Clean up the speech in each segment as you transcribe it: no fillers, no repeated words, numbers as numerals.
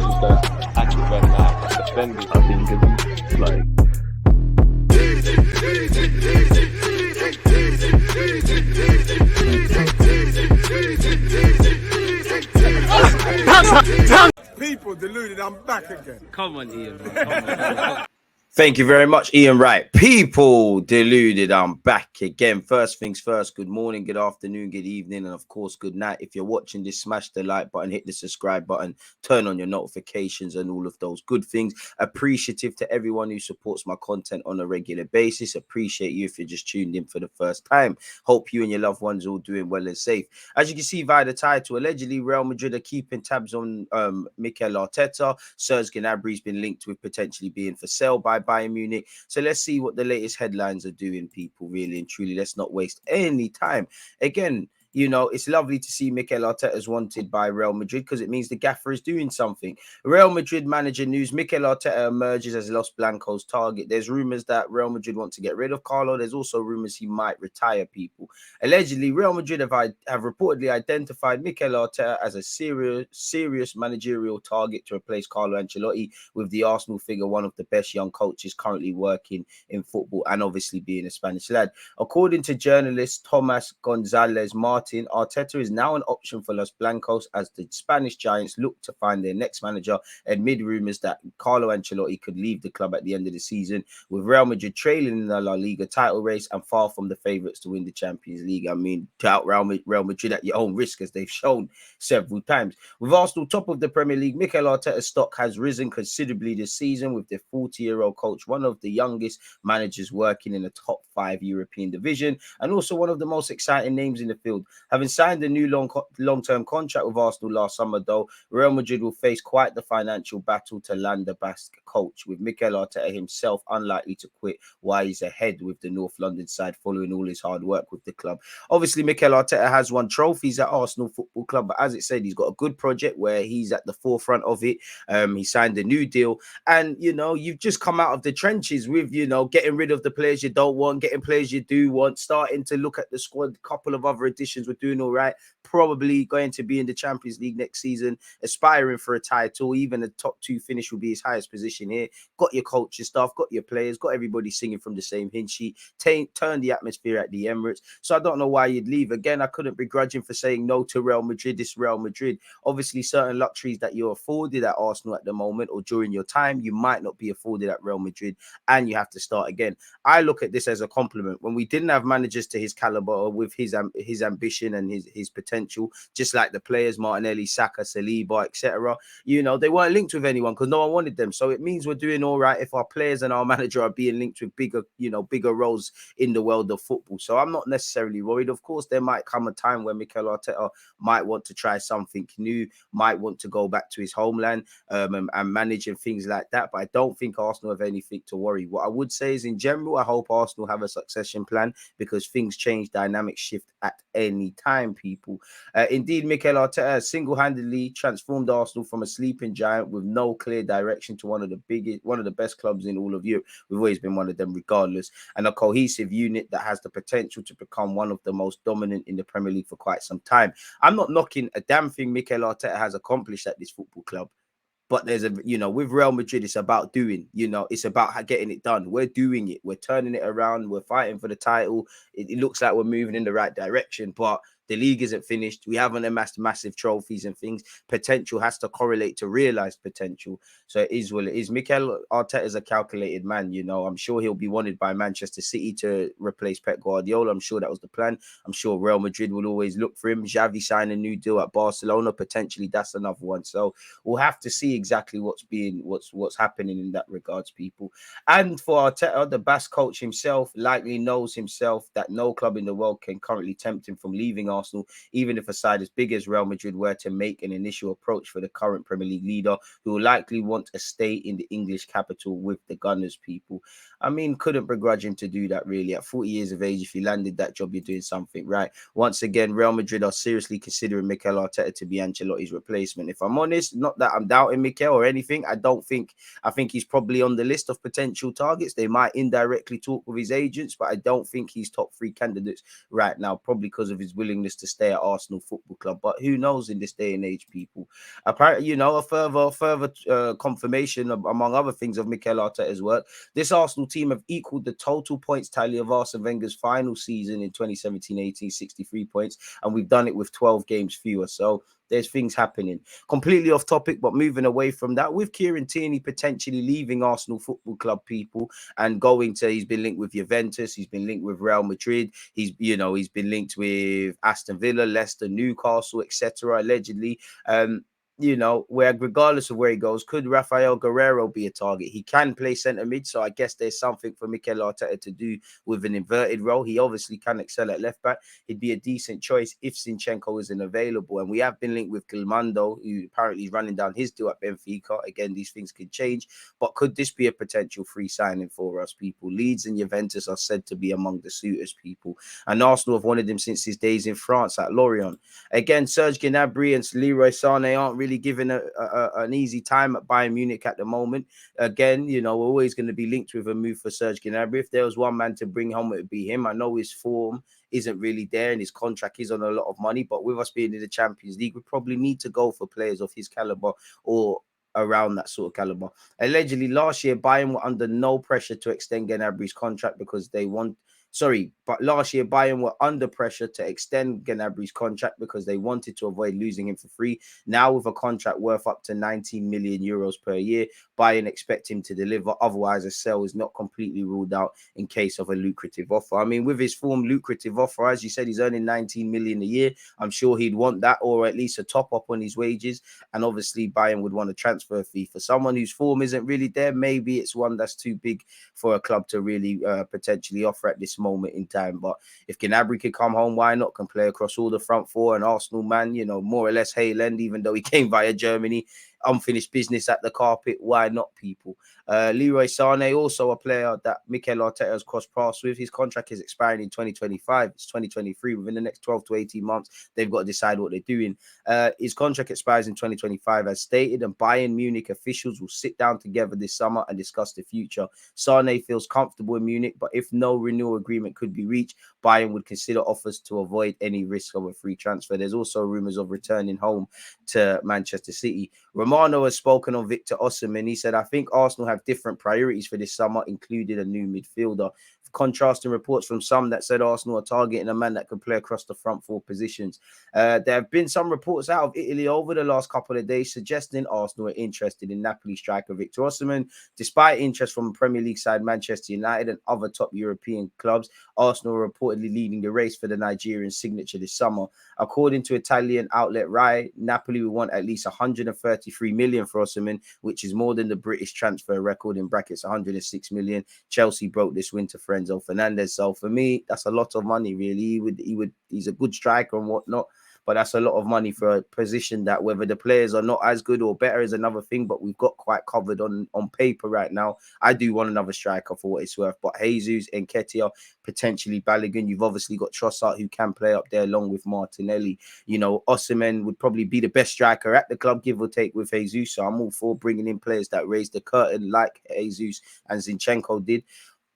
just don't act when defending. I think it's like. People deluded, I'm back again. Come on, Ian. Come on. Thank you very much, Ian Wright. People deluded, I'm back again. First things first, good morning, good afternoon, good evening, and of course, good night. If you're watching this, smash the like button, hit the subscribe button, turn on your notifications and all of those good things. Appreciative to everyone who supports my content on a regular basis. Appreciate you if you're just tuned in for the first time. Hope you and your loved ones are all doing well and safe. As you can see via the title, allegedly Real Madrid are keeping tabs on Mikel Arteta. Serge Gnabry's been linked with potentially being for sale by Bayern Munich. So let's see what the latest headlines are doing, people, really and truly. Let's not waste any time. Again, you know, it's lovely to see Mikel Arteta is wanted by Real Madrid because it means the gaffer is doing something. Real Madrid manager news, Mikel Arteta emerges as Los Blancos' target. There's rumours that Real Madrid want to get rid of Carlo. There's also rumours he might retire, people. Allegedly, Real Madrid have reportedly identified Mikel Arteta as a serious managerial target to replace Carlo Ancelotti, with the Arsenal figure one of the best young coaches currently working in football and obviously being a Spanish lad. According to journalist Thomas Gonzalez Martin, Arteta is now an option for Los Blancos as the Spanish Giants look to find their next manager amid rumours that Carlo Ancelotti could leave the club at the end of the season, with Real Madrid trailing in the La Liga title race and far from the favourites to win the Champions League. I mean, doubt Real Madrid at your own risk, as they've shown several times. With Arsenal top of the Premier League, Mikel Arteta's stock has risen considerably this season, with the 40-year-old coach one of the youngest managers working in the top 5 European division and also one of the most exciting names in the field. Having signed a new long-term contract with Arsenal last summer, though, Real Madrid will face quite the financial battle to land the Basque coach, with Mikel Arteta himself unlikely to quit while he's ahead with the North London side following all his hard work with the club. Obviously, Mikel Arteta has won trophies at Arsenal Football Club, but as it said, he's got a good project where he's at the forefront of it. He signed a new deal, and, you know, you've just come out of the trenches with, you know, getting rid of the players you don't want, getting players you do want, starting to look at the squad. A couple of other additions were doing all right, probably going to be in the Champions League next season, aspiring for a title. Even a top 2 finish will be his highest position here. Got your coaching staff, got your players, got everybody singing from the same hymn sheet, turn the atmosphere at the Emirates. So I don't know why you'd leave. Again, I couldn't begrudge him for saying no to Real Madrid. It's Real Madrid. Obviously, certain luxuries that you're afforded at Arsenal at the moment or during your time, you might not be afforded at Real Madrid, and you have to start again. I look at this as a compliment. When we didn't have managers to his caliber or with his ambition and his potential, just like the players, Martinelli, Saka, Saliba, etc., you know, they weren't linked with anyone because no one wanted them. So it means we're doing all right if our players and our manager are being linked with bigger roles in the world of football. So I'm not necessarily worried. Of course, there might come a time where Mikel Arteta might want to try something new, might want to go back to his homeland and manage and things like that. But I don't think Arsenal have anything to worry. What I would say is, in general, I hope Arsenal have a succession plan because things change, dynamics shift at any time, people. Indeed, Mikel Arteta has single-handedly transformed Arsenal from a sleeping giant with no clear direction to one of the best clubs in all of Europe. We've always been one of them regardless, and a cohesive unit that has the potential to become one of the most dominant in the Premier League for quite some time. I'm not knocking a damn thing Mikel Arteta has accomplished at this football club. But there's with Real Madrid, it's about doing, it's about getting it done. We're doing it. We're turning it around. We're fighting for the title. It looks like we're moving in the right direction, but the league isn't finished. We haven't amassed massive trophies and things. Potential has to correlate to realized potential. So it is what it is. Mikel Arteta is a calculated man. I'm sure he'll be wanted by Manchester City to replace Pep Guardiola. I'm sure that was the plan. I'm sure Real Madrid will always look for him. Xavi signed a new deal at Barcelona. Potentially, that's another one. So we'll have to see exactly what's happening in that regards, people. And for Arteta, the Basque coach himself likely knows himself that no club in the world can currently tempt him from leaving Arsenal, even if a side as big as Real Madrid were to make an initial approach for the current Premier League leader, who will likely want to stay in the English capital with the Gunners, people. I mean, couldn't begrudge him to do that, really. At 40 years of age, if you landed that job, you're doing something right. Once again, Real Madrid are seriously considering Mikel Arteta to be Ancelotti's replacement. If I'm honest, not that I'm doubting Mikel or anything, I think he's probably on the list of potential targets. They might indirectly talk with his agents, but I don't think he's top 3 candidates right now, probably because of his willingness willingness to stay at Arsenal Football Club. But who knows in this day and age, people? Apparently, a further confirmation among other things of Mikel Arteta's work. This Arsenal team have equaled the total points tally of Arsene Wenger's final season in 2017-18, 63 points, and we've done it with 12 games fewer. So there's things happening. Completely off topic, but moving away from that, with Kieran Tierney potentially leaving Arsenal Football Club, people, and he's been linked with Juventus, he's been linked with Real Madrid, he's been linked with Aston Villa, Leicester, Newcastle, etc. allegedly. Where regardless of where he goes, could Rafael Guerreiro be a target? He can play centre mid, so I guess there's something for Mikel Arteta to do with an inverted role. He obviously can excel at left back. He'd be a decent choice if Zinchenko isn't available. And we have been linked with Gilmando, who apparently is running down his deal at Benfica. Again, these things could change, but could this be a potential free signing for us, people? Leeds and Juventus are said to be among the suitors, people. And Arsenal have wanted him since his days in France at Lorient. Again, Serge Gnabry and Leroy Sané aren't really given an easy time at Bayern Munich at the moment. Again, we're always going to be linked with a move for Serge Gnabry. If there was one man to bring home, it would be him. I know his form isn't really there and his contract is on a lot of money, but with us being in the Champions League, we probably need to go for players of his caliber or around that sort of caliber. Allegedly, last year, Bayern were under no pressure to extend Gnabry's contract because last year Bayern were under pressure to extend Gnabry's contract because they wanted to avoid losing him for free. Now, with a contract worth up to 19 million euros per year, Bayern expect him to deliver. Otherwise, a sale is not completely ruled out in case of a lucrative offer. I mean, with his form, lucrative offer, as you said, he's earning 19 million a year. I'm sure he'd want that, or at least a top up on his wages. And obviously, Bayern would want a transfer fee. For someone whose form isn't really there, maybe it's one that's too big for a club to really potentially offer at this moment in time. But if Gnabry could come home, why not? Can play across all the front four, and Arsenal man, more or less Hayland, even though he came via Germany. Unfinished business at the carpet. Why not, people? Leroy Sané, also a player that Mikel Arteta has crossed paths with. His contract is expiring in 2025. It's 2023. Within the next 12 to 18 months, they've got to decide what they're doing. His contract expires in 2025, as stated, and Bayern Munich officials will sit down together this summer and discuss the future. Sané feels comfortable in Munich, but if no renewal agreement could be reached, Bayern would consider offers to avoid any risk of a free transfer. There's also rumours of returning home to Manchester City. Romano has spoken on Victor Osimhen. He said, I think Arsenal have different priorities for this summer, including a new midfielder. Contrasting reports from some that said Arsenal are targeting a man that can play across the front four positions. There have been some reports out of Italy over the last couple of days suggesting Arsenal are interested in Napoli striker Victor Osimhen. Despite interest from Premier League side Manchester United and other top European clubs, Arsenal are reportedly leading the race for the Nigerian signature this summer. According to Italian outlet Rai, Napoli will want at least 133 million for Osimhen, which is more than the British transfer record, in brackets 106 million. Chelsea broke this winter for Enzo Fernandez. So for me, that's a lot of money, really. He's a good striker and whatnot, but that's a lot of money for a position that, whether the players are not as good or better, is another thing. But we've got quite covered on paper right now. I do want another striker for what it's worth, but Jesus, Nketiah, potentially Balogun. You've obviously got Trossard, who can play up there along with Martinelli. Osimhen would probably be the best striker at the club, give or take, with Jesus. So I'm all for bringing in players that raise the curtain like Jesus and Zinchenko did.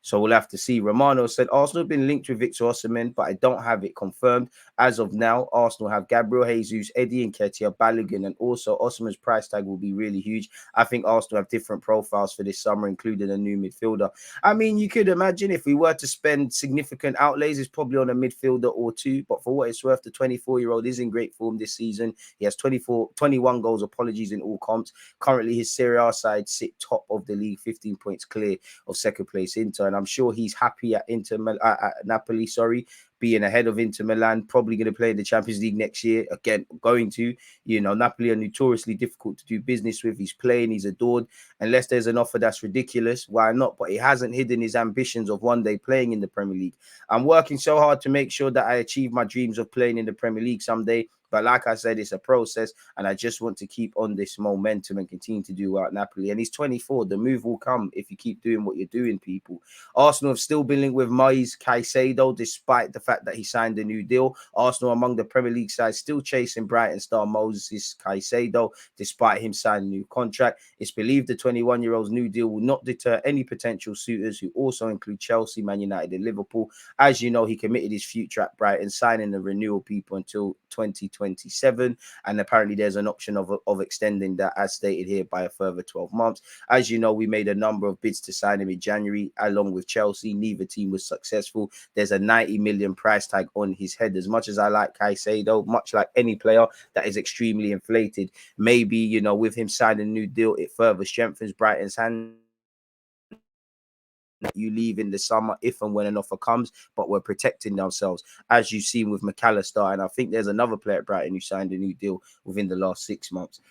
So we'll have to see. Romano said, Arsenal have been linked with Victor Osimhen, but I don't have it confirmed. As of now, Arsenal have Gabriel Jesus, Eddie Nketiah, Balogun, and also Osimhen's price tag will be really huge. I think Arsenal have different profiles for this summer, including a new midfielder. I mean, you could imagine if we were to spend significant outlays, it's probably on a midfielder or two. But for what it's worth, the 24-year-old is in great form this season. He has 21 goals, in all comps. Currently, his Serie A side sit top of the league, 15 points clear of second place Inter. And I'm sure he's happy at Napoli, being ahead of Inter Milan, probably going to play in the Champions League next year. Again, Napoli are notoriously difficult to do business with. He's playing, he's adored. Unless there's an offer that's ridiculous, why not? But he hasn't hidden his ambitions of one day playing in the Premier League. I'm working so hard to make sure that I achieve my dreams of playing in the Premier League someday, But like I said, it's a process, and I just want to keep on this momentum and continue to do well at Napoli. And he's 24. The move will come if you keep doing what you're doing, people. Arsenal have still been linked with Moise Caicedo, despite the fact that he signed a new deal. Arsenal among the Premier League sides still chasing Brighton star Moses Caicedo, despite him signing a new contract. It's believed the 21-year-old's new deal will not deter any potential suitors, who also include Chelsea, Man United, and Liverpool. As you know, he committed his future at Brighton, signing the renewal, people, until 2027. And apparently there's an option of extending that, as stated here, by a further 12 months. As you know, we made a number of bids to sign him in January, along with Chelsea. Neither team was successful. There's a 90 million price tag on his head. As much as I like Caicedo, much like any player, that is extremely inflated. Maybe, you know, with him signing a new deal, it further strengthens Brighton's hand. You leave in the summer if and when an offer comes, but we're protecting ourselves, as you've seen with McAllister. And I think there's another player at Brighton who signed a new deal within the last 6 months.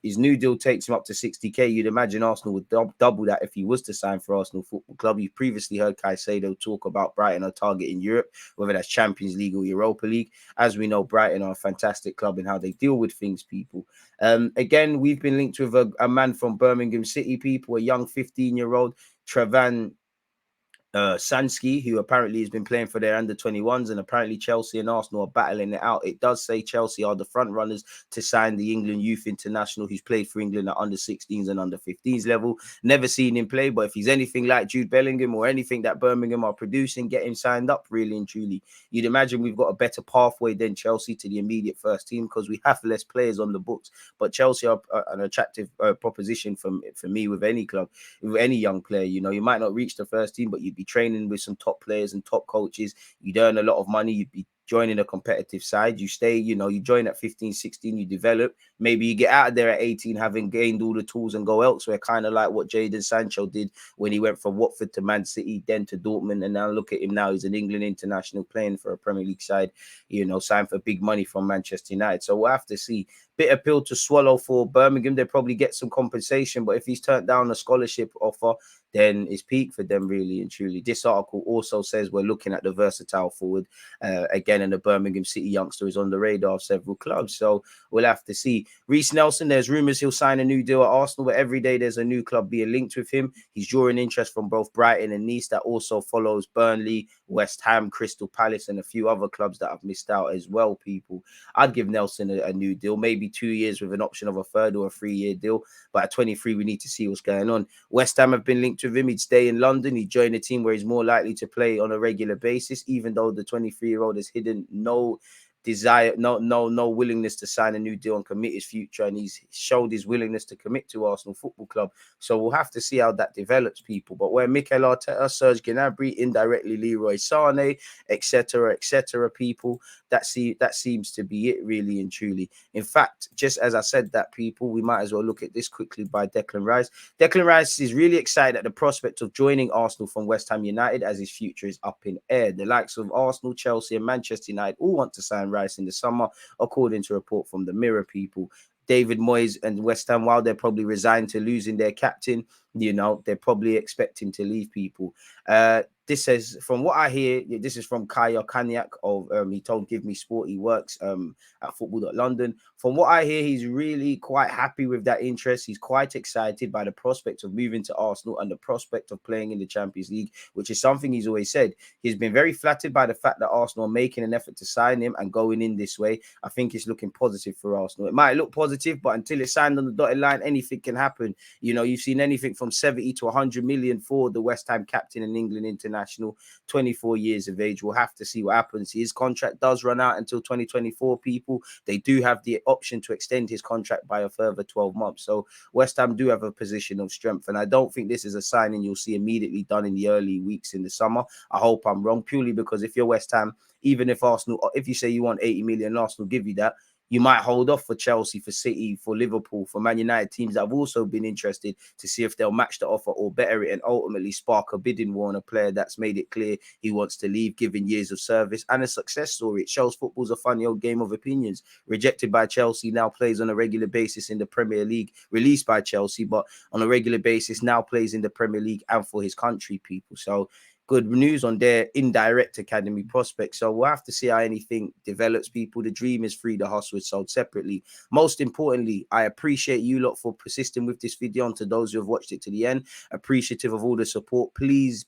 His new deal takes him up to 60k. You'd imagine Arsenal would double that if he was to sign for Arsenal Football Club. You've previously heard Caicedo talk about Brighton are targeting Europe, whether that's Champions League or Europa League. As we know, Brighton are a fantastic club in how they deal with things, people. Again, we've been linked with a man from Birmingham City, people, a young 15-year-old, Trevan Sansky, who apparently has been playing for their under-21s, and apparently Chelsea and Arsenal are battling it out. It does say Chelsea are the front runners to sign the England youth international, who's played for England at under-16s and under-15s level. Never seen him play, but if he's anything like Jude Bellingham or anything that Birmingham are producing, get him signed up, really and truly. You'd imagine we've got a better pathway than Chelsea to the immediate first team, because we have less players on the books. But Chelsea are an attractive proposition for me with any club, with any young player. You know, you might not reach the first team, but you'd be training with some top players and top coaches. You'd earn a lot of money. You'd be joining a competitive side. You stay, you know, you join at 15, 16, you develop. Maybe you get out of there at 18, having gained all the tools, and go elsewhere, kind of like what Jadon Sancho did when he went from Watford to Man City, then to Dortmund, and now look at him now. He's an England international playing for a Premier League side, you know, signed for big money from Manchester United. So we'll have to see. Bitter pill to swallow for Birmingham. They'll probably get some compensation, but if he's turned down a scholarship offer, then it's peak for them, really and truly. This article also says we're looking at the versatile forward again, and the Birmingham City youngster is on the radar of several clubs. So we'll have to see. Reece Nelson, there's rumours he'll sign a new deal at Arsenal, but every day there's a new club being linked with him. He's drawing interest from both Brighton and Nice. That also follows Burnley, West Ham, Crystal Palace, and a few other clubs that I've missed out as well, people. I'd give Nelson a new deal, maybe 2 years with an option of a third or a 3-year deal. But at 23, we need to see what's going on. West Ham have been linked with him. He'd stay in London. He'd join a team where he's more likely to play on a regular basis, even though the 23-year-old has hidden no desire, no willingness to sign a new deal and commit his future, and he's showed his willingness to commit to Arsenal Football Club. So we'll have to see how that develops, people. But where Mikel Arteta, Serge Gnabry, indirectly Leroy Sané, etc., people, that seems to be it, really and truly. In fact, just as I said that, people, we might as well look at this quickly by Declan Rice. Declan Rice is really excited at the prospect of joining Arsenal from West Ham United, as his future is up in air. The likes of Arsenal, Chelsea, and Manchester United all want to sign Rice in the summer, according to a report from the Mirror, people. David Moyes and West Ham, while they're probably resigned to losing their captain, you know, they probably expect him to leave, people. This says, from what I hear, this is from Kaya Kanyak of, he told Give Me Sport, he works at football.london. From what I hear, he's really quite happy with that interest. He's quite excited by the prospect of moving to Arsenal and the prospect of playing in the Champions League, which is something he's always said. He's been very flattered by the fact that Arsenal are making an effort to sign him and going in this way. I think it's looking positive for Arsenal. It might look positive, but until it's signed on the dotted line, anything can happen. You know, you've seen anything from 70 to 100 million for the West Ham captain and England international, 24 years of age. We'll have to see what happens. His contract does run out until 2024, people. They do have the option to extend his contract by a further 12 months. So West Ham do have a position of strength, and I don't think this is a signing you'll see immediately done in the early weeks in the summer. I hope I'm wrong, purely because if you're West Ham, even if Arsenal, if you say you want 80 million, Arsenal give you that, you might hold off for Chelsea, for City, for Liverpool, for Man United, teams that have also been interested to see if they'll match the offer or better it, and ultimately spark a bidding war on a player that's made it clear he wants to leave, given years of service and a success story. It shows football's a funny old game of opinions. Rejected by Chelsea, now plays on a regular basis in the Premier League. Released by Chelsea, but on a regular basis now plays in the Premier League and for his country, people. So good news on their indirect academy prospects. So we'll have to see how anything develops, people. The dream is free, the hustle is sold separately. Most importantly, I appreciate you lot for persisting with this video, and to those who have watched it to the end, appreciative of all the support. Please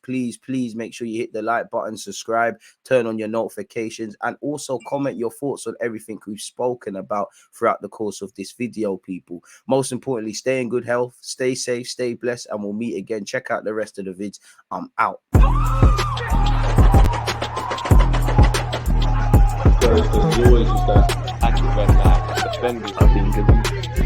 make sure you hit the like button, subscribe, turn on your notifications, and also comment your thoughts on everything we've spoken about throughout the course of this video, people. Most importantly, stay in good health, stay safe, stay blessed, and we'll meet again. Check out the rest of the vids. I'm out. There's always just that active and defending.